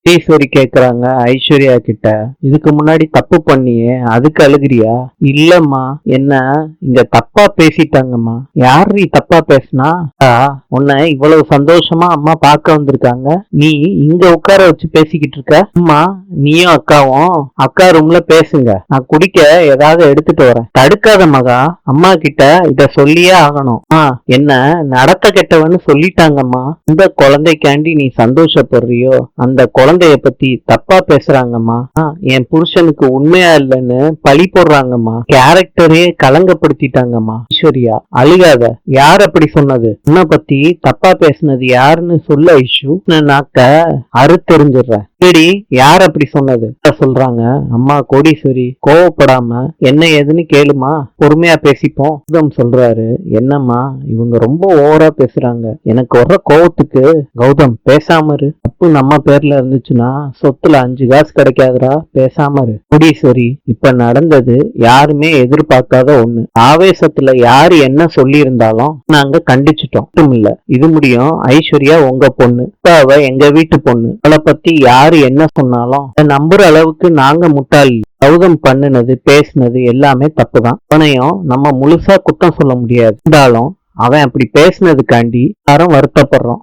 ஈஸ்வரி கேக்குறாங்க ஐஸ்வர்யா கிட்ட. இதுக்கு முன்னாடி தப்பு பண்ணியே அதுக்கு அழுகிறியா? இல்லம்மா, என்ன இங்க தப்பா பேசிட்டாங்கம்மா. யாரு தப்பா பேசுனா? உன்னை இவ்வளவு சந்தோஷமா அம்மா பார்க்க வந்திருக்காங்க, நீ இங்க உட்கார வச்சு பேசிக்கிட்டு இருக்க. அம்மா, நீயும் அக்காவும் அக்கா ரூம்ல பேசுங்க, நான் குடிக்க ஏதாவது எடுத்துட்டு வரேன். தடுக்காத மகா, அம்மா கிட்ட இத சொல்லியே ஆகணும். என்ன நடத்த கெட்டவன்னு சொல்லிட்டாங்கம்மா. இந்த குழந்தைக்காண்டி நீ சந்தோஷப்படுறியோ அந்த குழந்தைய பத்தி தப்பா பேசுறாங்கம்மா. என் புருஷனுக்கு உண்மையா இல்லைன்னு பழி போடுறாங்கம்மா. கேரக்டரே கலங்கப்படுத்திட்டாங்கம்மா. ஐஸ்வர்யா, அழுகாத. யார் அப்படி சொன்னது? உன்னை பத்தி தப்பா பேசுனது யாருன்னு சொல்ல ஐஷு. நாக்க அறுத்தெரிஞ்சிடுறேன். சரி, யார் அப்படி சொன்னது சொல்றாங்க. அம்மா கோடீஸ்வரி, கோவப்படாம என்ன ஏதுன்னு கேளுமா, பொறுமையா பேசிப்போம் சொல்றாரு. என்னம்மா இவங்க ரொம்ப ஓவரா பேசுறாங்க, எனக்கு வர்ற கோவத்துக்கு. கௌதம், பேசாம இரு. தப்பு நம்ம பேர்ல இருந்துச்சுன்னா சொத்துல 5 காசு கிடைக்காதுரா, பேசாம இரு. கோடீஸ்வரி, இப்ப நடந்தது யாருமே எதிர்பார்க்காத ஒண்ணு. ஆவேசத்துல யாரு என்ன சொல்லி இருந்தாலும் நாங்க கண்டிச்சிட்டோம். இல்ல, இது முடியும். ஐஸ்வர்யா உங்க பொண்ணு, அவ எங்க வீட்டு பொண்ணு. அவளை பத்தி யாரு என்ன சொன்னாலும் நம்புற அளவுக்கு நாங்க முட்டாள். கௌதம் பண்ணுனது பேசினது எல்லாமே தப்புதான். அவனையும் நம்ம முழுசா குற்றம் சொல்ல முடியாது. இருந்தாலும் அவன் அப்படி பேசினதுக்காண்டி யாரும் வருத்தப்படுறோம்.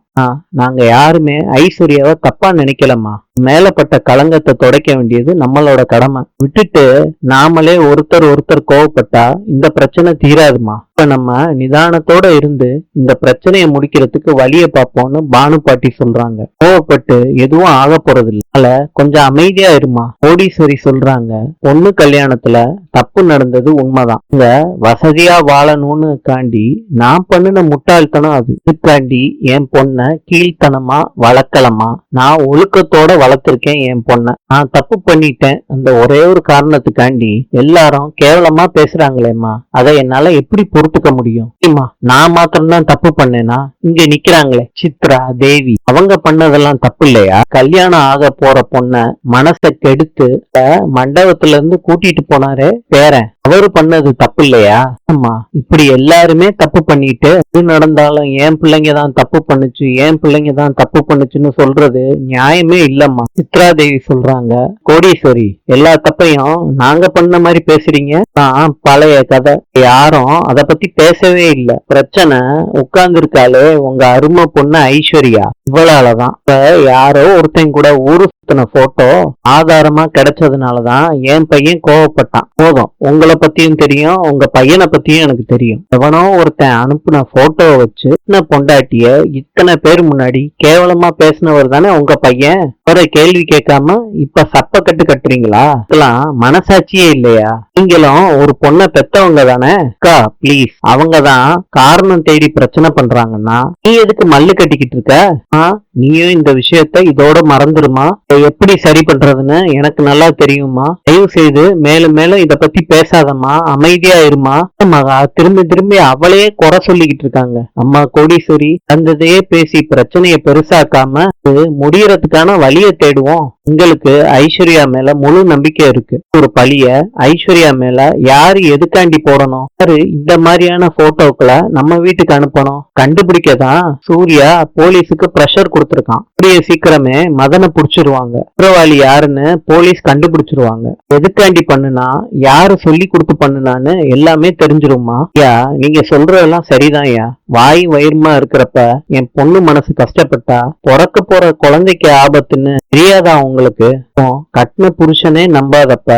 நாங்க யாருமே ஐஸ்வர்யாவை தப்பா நினைக்கலம்மா. மேலப்பட்ட களங்கத்தை துடைக்க வேண்டியது நம்மளோட கடமை. விட்டுட்டு நாமளே ஒருத்தர் கோவப்பட்டா இந்த பிரச்சனை தீராதுமா. இப்ப நம்ம நிதானத்தோட இருந்து இந்த பிரச்சனையை முடிக்கிறதுக்கு வழிய பார்ப்போம்னு பானு பாட்டி சொல்றாங்க. கோவப்பட்டு எதுவும் ஆக போறது இல்ல, கொஞ்சம் அமைதியா இருமா. கோடீஸ்வரி சொல்றாங்க, பொண்ணு கல்யாணத்துல தப்பு நடந்தது உண்மைதான். இங்க வசதியா வாழணும்னு காண்டி நான் பண்ணின முட்டாள்தனம் அது. இதுக்காண்டி என் பொண்ண கீழ்த்தனமா வளர்க்கலமா. நான் ஒழுக்கத்தோட வளர்த்திருக்கேன் என் பொண்ண. நான் தப்பு பண்ணிட்டேன் அந்த ஒரே ஒரு காரணத்துக்காண்டி எல்லாரும் கேவலமா பேசுறாங்களேம்மா, அதை என்னால எப்படி பொறுத்துக்க முடியும்? நான் மாத்திரம்தான் தப்பு பண்ணேனா? இங்க நிக்கிறாங்களே சித்ரா, தேவி, அவங்க பண்ணதெல்லாம் தப்பு இல்லையா? கல்யாணம் ஆக போற பொண்ண மனசை கெடுத்து மண்டபத்துல இருந்து கூட்டிட்டு போனாரே பேரன், அவரு பண்ணது தப்பு இல்லையா? ஆமா, இப்படி எல்லாருமே தப்பு பண்ணிட்டு இது நடந்தாலும் என் பிள்ளைங்க தான் தப்பு பண்ணுச்சு, என் பிள்ளைங்க தான் தப்பு பண்ணுச்சுன்னு சொல்றது நியாயமே இல்லம்மா. சித்ரா தேவி சொல்றாங்க, கோடீஸ்வரி, எல்லா தப்பையும் நாங்க பண்ண மாதிரி பேசுறீங்க. பழைய கதை, யாரும் அத பத்தி பேசவே இல்லை. பிரச்சனை உட்கார்ந்து இருக்காளே உங்க அருமை பொண்ணு ஐஸ்வர்யா, இவளாலதான். யாரோ ஒருத்தன் கூட ஊரு சுத்தின போட்டோ ஆதாரமா கிடைச்சதுனாலதான் என் பையன் கோவப்பட்டான். போதும், உங்களை பத்தியும் தெரியும், உங்க பையனை பத்தியும் எனக்கு தெரியும். எவனோ ஒருத்தன் அனுப்புன போட்டோவை வச்சு பொண்டாட்டிய இத்தனை பேர் முன்னாடி கேவலமா பேசினவர் தானே உங்க பையன். அவரை கேள்வி கேட்காம இப்ப சப்ப கட்டு கட்டுறீங்களா? இதெல்லாம் மனசாட்சியே இல்லையா? நீங்களும் ஒரு பொண்ணை பெத்தவங்க தானே. அக்கா பிளீஸ், அவங்கதான் காரணம் தேடி பிரச்சனை பண்றாங்கன்னா நீ எதுக்கு மல்லு கட்டிக்கிட்டு இருக்க? நீயும் இந்த விஷயத்த இதோட மறந்துருமா. எப்படி சரி பண்றதுன்னு எனக்கு நல்லா தெரியுமா. தயவு செய்து மேலும் மேலும் இத பத்தி பேசாதம்மா, அமைதியா இருமா. மகா திரும்பி அவளையே குறை சொல்லிக்கிட்டு இருக்காங்க. அம்மா கோடீஸ்வரி, அந்ததையே பேசி பிரச்சனைய பெருசாக்காம முடியறதுக்கான வழிய தேடுவோம். உங்களுக்கு ஐஸ்வர்யா மேல முழு நம்பிக்கை இருக்கு. ஒரு பழிய ஐஸ்வர்யா மேல யாரு எதுக்காண்டி போடணும்? யாரு இந்த மாதிரியான போட்டோக்களை நம்ம வீட்டுக்கு அனுப்பணும்? கண்டுபிடிக்கதான் சூர்யா போலீஸுக்கு பிரஷர் கொடுத்திருக்கான். சீக்கிரமே மதனை புடிச்சிருவாங்க. குற்றவாளி யாருன்னு போலீஸ் கண்டுபிடிச்சிருவாங்க. எதுக்காண்டி பண்ணுனா, யாரு சொல்லி கொடுத்து பண்ணுனான்னு எல்லாமே தெரிஞ்சிருமா. யா, நீங்க சொல்றதெல்லாம் சரிதான் யா. வாய் வயிறுமா இருக்கிறப்ப என் பொண்ணு மனசு கஷ்டப்பட்டா பிறக்க போற குழந்தைக்கு ஆபத்துன்னு தெரியாதா உங்களுக்கு? கட்டின புருஷனே நம்பாதப்ப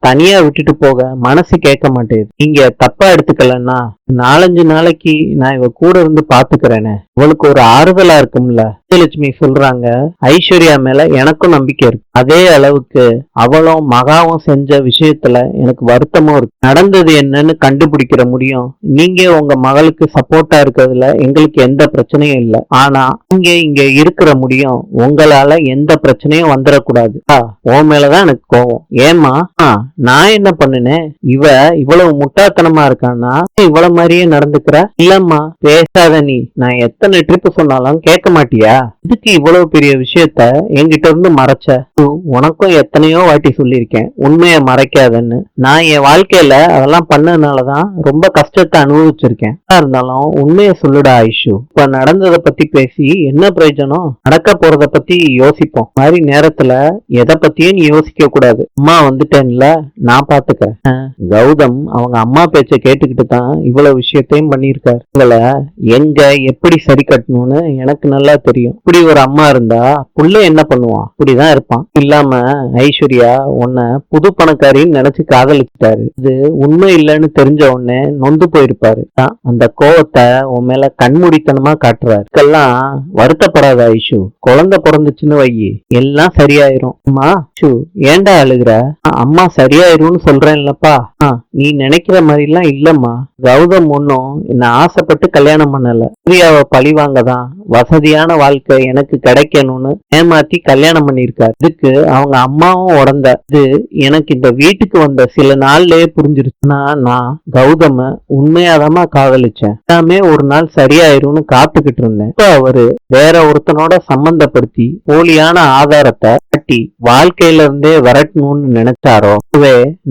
தனியா விட்டுட்டு போக மனசு கேட்க மாட்டேது. நீங்க தப்பா எடுத்துக்கலன்னா 4-5 நாளைக்கு நான் இவ கூட இருந்து பாத்துக்கிறேனே, இவளுக்கு ஒரு ஆறுதலா இருக்கும்ல. லட்சுமி சொல்றாங்க, ஐஸ்வர்யா மேல எனக்கும் நம்பிக்கை இருக்கு. அதே அளவுக்கு அவளும் மகாவும் செஞ்ச விஷயத்துல எனக்கு வருத்தமும் இருக்கு. நடந்தது என்னன்னு கண்டுபிடிக்கிற முடியும். நீங்க உங்க மகளுக்கு சப்போர்ட்டா இருக்கிறதுல எங்களுக்கு எந்த பிரச்சனையும் இல்லை. ஆனா இங்க இருக்கிற முடியும், உங்களால எந்த பிரச்சனையும் வந்துடக்கூடாது. உன் மேலதான் எனக்கு கோவம். ஏமா, நான் என்ன பண்ணுனேன்? இவ்வளவு முட்டாத்தனமா இருக்கான்னா இவ்வளவு மாதிரியே நடந்துக்கிற? இல்லம்மா, பேசாத நீ. நான் எத்தனை ட்ரிப் சொன்னாலும் கேட்க மாட்டியா? இதுக்கு இவ்வளவு பெரிய விஷயத்த என்கிட்ட இருந்து மறைச்ச? உனக்கும் எத்தனையோ வாட்டி சொல்லியிருக்கேன் உண்மையை மறைக்காதன்னு. நான் என் வாழ்க்கையில அதெல்லாம் பண்ணதுனாலதான் ரொம்ப கஷ்டத்தை அனுபவிச்சிருக்கேன். இருந்தாலும் உண்மையை சொல்லுடா ஐஷு. இப்ப நடந்ததை பத்தி பேசி என்ன பிரயோஜனம்? நடக்க போறத பத்தி யோசிப்போம். மாதிரி நேரத்துல எதை பத்தியும் நீ யோசிக்க கூடாது. அம்மா வந்துட்டேன்ல, நான் பாத்துக்கிறேன். கௌதம் அவங்க அம்மா பேச்ச கேட்டுக்கிட்டு தான் இவ்வளவு விஷயத்தையும் பண்ணியிருக்காரு. உங்களை எங்க எப்படி சரி கட்டணும்னு எனக்கு நல்லா தெரியும். இப்படி ஒரு அம்மா இருந்தா புள்ள என்ன பண்ணுவான்? இப்படிதான் இருப்பான். இல்லாம ஐஸ்வர்யா உன்னை புது பணக்காரின்னு நினைச்சு காதலிச்சிட்டாரு. இது உண்மை இல்லைன்னு தெரிஞ்ச உடனே நொந்து போயிருப்பாரு. அந்த கோவத்தை உன் மேல கண்மூடித்தனமா காட்டுறாரு. இதுக்கெல்லாம் வருத்தப்படாத ஐஷு. குழந்தை பிறந்துச்சுன்னு வையி எல்லாம் சரியாயிரும். அம்மா ஐஷு ஏண்டா அழுகுற? அம்மா சரியாயிரும்னு சொல்றேன் இல்லப்பா. நீ நினைக்கிற மாதிரி எல்லாம் இல்லம்மா. கௌதம் ஒன்னும் என்ன ஆசைப்பட்டு கல்யாணம் பண்ணல. பிரியாவை பழி வாங்கதான் வசதியான வாழ்க்கை எனக்கு கிடைக்கணும்னு ஏமாத்தி கல்யாணம் பண்ணிருக்காரு. இதுக்கு அவங்க அம்மாவும் உடந்த. இது எனக்கு இந்த வீட்டுக்கு வந்த சில நாள்லயே புரிஞ்சிருச்சுன்னா நான் கௌதம உண்மையாதாமா காதலிச்சேன். எல்லாமே ஒரு நாள் சரியாயிரும்னு காத்துக்கிட்டு இருந்தேன். இப்ப அவரு வேற ஒருத்தனோட சம்பந்தப்படுத்தி போலியான ஆதாரத்தை கட்டி வாழ்க்கையில இருந்தே விரட்டணும்னு நினைச்சாரோ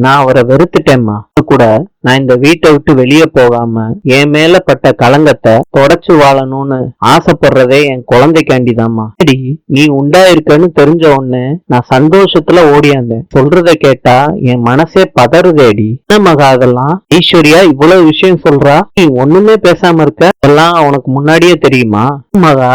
நான் அவரை வெறுத்துட்டேம்மா. கூட நான் இந்த வீட்டை விட்டு வெளியே போகாம என் மேல பட்ட களங்கத்தை தொடச்சு வாழணும்னு ஆசைப்படுறதே என் குழந்தைக்காண்டிதாம்மா. சரி நீ உண்டாயிருக்கன்னு தெரிஞ்ச உடனே நான் சந்தோஷத்துல ஓடியாந்தேன். சொல்றத கேட்டா என் மனசே பதறுதேடி. என்ன மகா அதெல்லாம்? ஐஸ்வர்யா இவ்வளவு விஷயம் சொல்றா, நீ ஒண்ணுமே பேசாம இருக்க. எல்லாம் உனக்கு முன்னாடியே தெரியுமா? மகா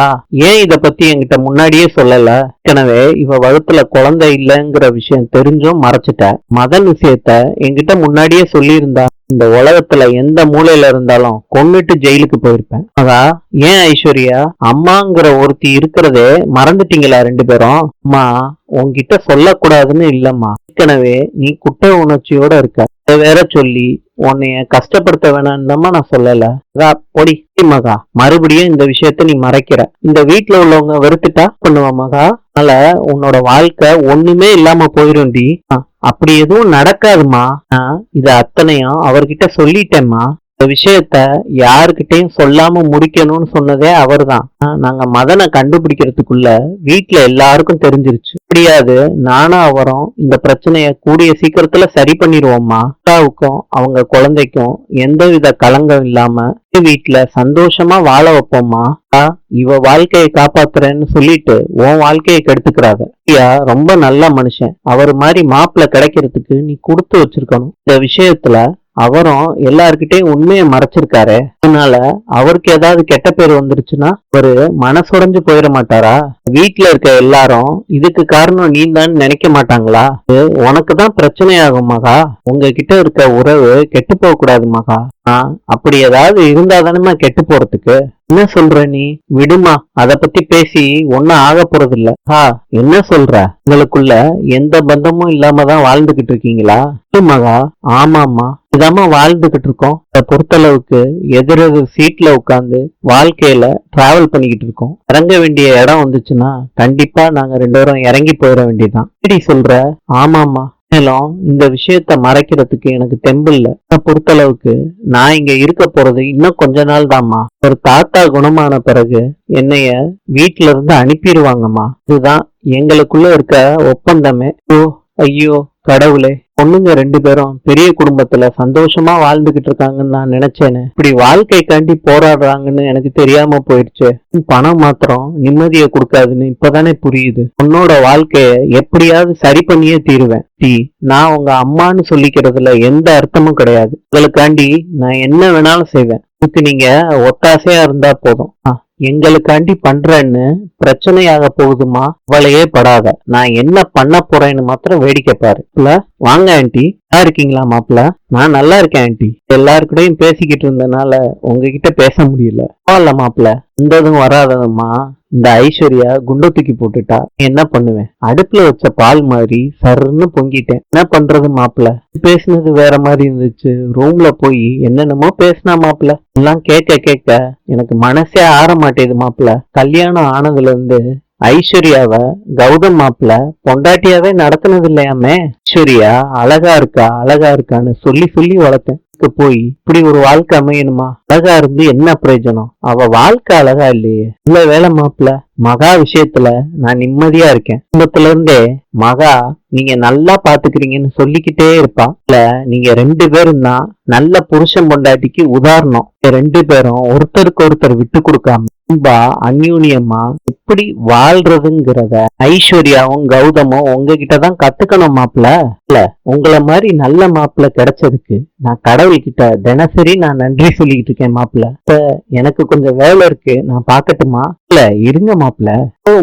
ஏன் இத பத்தி என்கிட்ட முன்னாடியே சொல்லல? ஏற்கனவே இவ வகுப்புல குழந்தை இல்லைங்கிற விஷயம் தெரிஞ்சும் மறைச்சிட்ட. மதன் விஷயத்த என்கிட்ட முன்னாடியே சொல்லியிருந்தா இந்த உலகத்துல எந்த மூலையில இருந்தாலும் கொன்னுட்டு ஜெயிலுக்கு போயிருப்பேன். அதா ஏன் ஐஸ்வர்யா அம்மாங்கிற ஒருத்தி இருக்கிறதே மறந்துட்டீங்களா ரெண்டு பேரும்? அம்மா உன்கிட்ட சொல்லக்கூடாதுன்னு இல்லம்மா. ஏற்கனவே நீ குற்ற உணர்ச்சியோட இருக்க. வேற சொல்லி உன்னைய கஷ்டப்படுத்த வேணாம்மா நான் சொல்லல. பொடி மகா, மறுபடியும் இந்த விஷயத்த நீ மறைக்கிற. இந்த வீட்டுல உள்ளவங்க வெறுத்துட்டா பண்ணுவா மகா. அதனால உன்னோட வாழ்க்கை ஒண்ணுமே இல்லாம போயிரும்டி. அப்படி எதுவும் நடக்காதுமா. இத அத்தனையும் அவர்கிட்ட சொல்லிட்டேம்மா. இந்த விஷயத்த யாருக்கிட்டையும் சொல்லாம முடிக்கணும்னு சொன்னதே அவர் தான். நாங்க மதனை கண்டுபிடிக்கிறதுக்குள்ள வீட்டுல எல்லாருக்கும் தெரிஞ்சிருச்சு. முடியாது, நானும் அவரும் இந்த பிரச்சனைய கூடிய சீக்கிரத்துல சரி பண்ணிடுவோம்மா. அக்காவுக்கும் அவங்க குழந்தைக்கும் எந்தவித களங்கம் இல்லாம வீட்டுல சந்தோஷமா வாழ வைப்போம்மா. இவ வாழ்க்கையை காப்பாத்துறேன்னு சொல்லிட்டு உன் வாழ்க்கையை கெடுத்துக்கிறாங்க. ரொம்ப நல்ல மனுஷன். அவர் மாதிரி மாப்பிள்ள கிடைக்கிறதுக்கு நீ கொடுத்து வச்சிருக்கணும். இந்த விஷயத்துல அவரும் எல்லார்கிட்டையும் உண்மையை மறைச்சிருக்காரு. அதனால அவருக்கு ஏதாவது கெட்ட பேர் வந்துருச்சுன்னா ஒரு மனசுடைஞ்சு போயிட மாட்டாரா? வீட்டுல இருக்க எல்லாரும் இதுக்கு காரணம் நீ தான் நினைக்க மாட்டாங்களா? உனக்குதான் பிரச்சனையாகும் மகா. உங்ககிட்ட இருக்க உறவு கெட்டு போக கூடாது மகா. அப்படி ஏதாவது இருந்தா தானேமா கெட்டு போறதுக்கு. என்ன சொல்ற நீ? விடுமா, அத பத்தி பேசி ஒன்னும் ஆக போறது இல்ல. என்ன சொல்ற? உங்களுக்குள்ள எந்த பந்தமும் இல்லாமதான் வாழ்ந்துகிட்டு இருக்கீங்களா? மகா ஆமாமா, இதாம வாழ்ந்துகிட்டு இருக்கோம். அதை பொறுத்தளவுக்கு எதிரெதிர் சீட்ல உட்கார்ந்து வாழ்க்கையில டிராவல் பண்ணிக்கிட்டு இருக்கோம். இறங்க வேண்டிய இடம் வந்துச்சுன்னா கண்டிப்பா நாங்க ரெண்டு பேரும் இறங்கி போயிட வேண்டியதுதான். எப்படி சொல்ற? ஆமாமா, மேலும் இந்த விஷயத்த மறைக்கிறதுக்கு எனக்கு தெம்பு இல்ல. பொறுத்தளவுக்கு நான் இங்க இருக்க போறது இன்னும் கொஞ்ச நாள் தான்மா. ஒரு தாத்தா குணமான பிறகு என்னைய வீட்டுல இருந்து அனுப்பிடுவாங்கம்மா. இதுதான் எங்களுக்குள்ள இருக்க ஒப்பந்தமே. ஐயோ கடவுளே, பொண்ணுங்க ரெண்டு பேரும் பெரிய குடும்பத்துல சந்தோஷமா வாழ்ந்துகிட்டு இருக்காங்கன்னு நான் நினைச்சேன்னு. இப்படி வாழ்க்கைக்காண்டி போராடுறாங்கன்னு எனக்கு தெரியாம போயிடுச்சு. பணம் மாத்திரம் நிம்மதியை கொடுக்காதுன்னு இப்பதானே புரியுது. உன்னோட வாழ்க்கைய எப்படியாவது சரி பண்ணியே தீருவேன். நான் உங்க அம்மான்னு சொல்லிக்கிறதுல எந்த அர்த்தமும் கிடையாது. உங்களுக்காண்டி நான் என்ன வேணாலும் செய்வேன். இதுக்கு நீங்க ஒத்தாசையா இருந்தா போதும். எங்களுக்காண்டி பண்றேன்னு பிரச்சனையாக போகுதுமா, அவளையே படாத. நான் என்ன பண்ண போறேன்னு மாத்திரம் வேடிக்கை பாரு. வாங்க ஆண்டி, நல்லா இருக்கீங்களா மாப்பிள்ள? நான் நல்லா இருக்கேன் ஆண்டி. எல்லாருக்கூடையும் பேசிக்கிட்டு இருந்தனால உங்ககிட்ட பேச முடியல. இல்ல மாப்பிள்ள, இந்ததும் வராததுமா. இந்த ஐஸ்வர்யா குண்டை தூக்கி போட்டுட்டா என்ன பண்ணுவேன்? அடுப்புல வச்ச பால் மாதிரி சர்ன்னு பொங்கிட்டேன். என்ன பண்றது மாப்பிள்ள? பேசினது வேற மாதிரி இருந்துச்சு. ரூம்ல போய் என்னென்னமோ பேசினா மாப்பிள்ள. எல்லாம் கேட்க கேட்க எனக்கு மனசே ஆற மாட்டேது மாப்பிள்ள. கல்யாணம் ஆனதுல இருந்து ஐஸ்வர்யாவ கௌதம் மாப்பிள்ள பொண்டாட்டியாவே நடத்தினது இல்லையாமே. ஐஸ்வர்யா அழகா இருக்கா அழகா இருக்கான்னு சொல்லி சொல்லி வளர்த்தேன். போய் இப்படி ஒரு வாழ்க்கை அமையணுமா? அழகா இருந்து என்ன பிரயோஜனம்? அவ வாழ்க்கை அழகா இல்லையே. இல்ல வேலை மாப்பிள்ள, மகா விஷயத்துல நான் நிம்மதியா இருக்கேன். குடும்பத்துல இருந்தே மகா நீங்க நல்லா பாத்துக்கிறீங்கன்னு சொல்லிக்கிட்டே இருப்பா. இல்ல நீங்க 2 பேரும் தான் நல்ல புருஷன் பொண்டாட்டிக்கு உதாரணம். 2 பேரும் ஒருத்தருக்கு ஒருத்தர் விட்டு கொடுக்காம அன்பா அந்யூன்யமா எப்படி வாழ்றதுங்கிறத ஐஸ்வர்யாவும் கௌதமும் உங்ககிட்டதான் கத்துக்கணும் மாப்பிள்ள. இல்ல உங்களை மாதிரி நல்ல மாப்பிள்ள கிடைச்சதுக்கு நான் கடவுள்கிட்ட தினசரி நான் நன்றி சொல்லிக்கிட்டு இருக்கேன் மாப்பிள்ள. இப்ப எனக்கு கொஞ்சம் வேலை இருக்கு, நான் பாக்கட்டுமா? இல்ல இருங்க மாப்பிள்ள,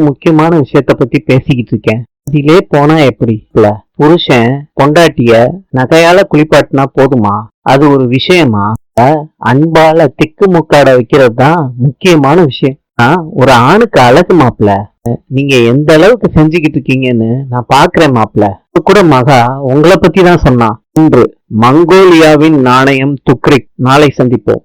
முக்கியமான விஷயத்த பத்தி பேசிக்கிட்டு இருக்கேன். இதிலே போனா எப்படி? இல்ல புருஷன் பொண்டாட்டிய நகையால குளிப்பாட்டினா போதுமா? அது ஒரு விஷயமா? அன்பால திக்கு முக்காட வைக்கிறது தான் முக்கியமான விஷயம். ஒரு ஆணுக்கு அழகு மாப்பிள்ள. நீங்க எந்த அளவுக்கு செஞ்சுக்கிட்டு இருக்கீங்கன்னு நான் பாக்குறேன் மாப்பிள்ள. கூட மகா உங்களை பத்தி தான் சொன்னான். இன்று மங்கோலியாவின் நாணயம் துக்ரிக். நாளை சந்திப்போம்.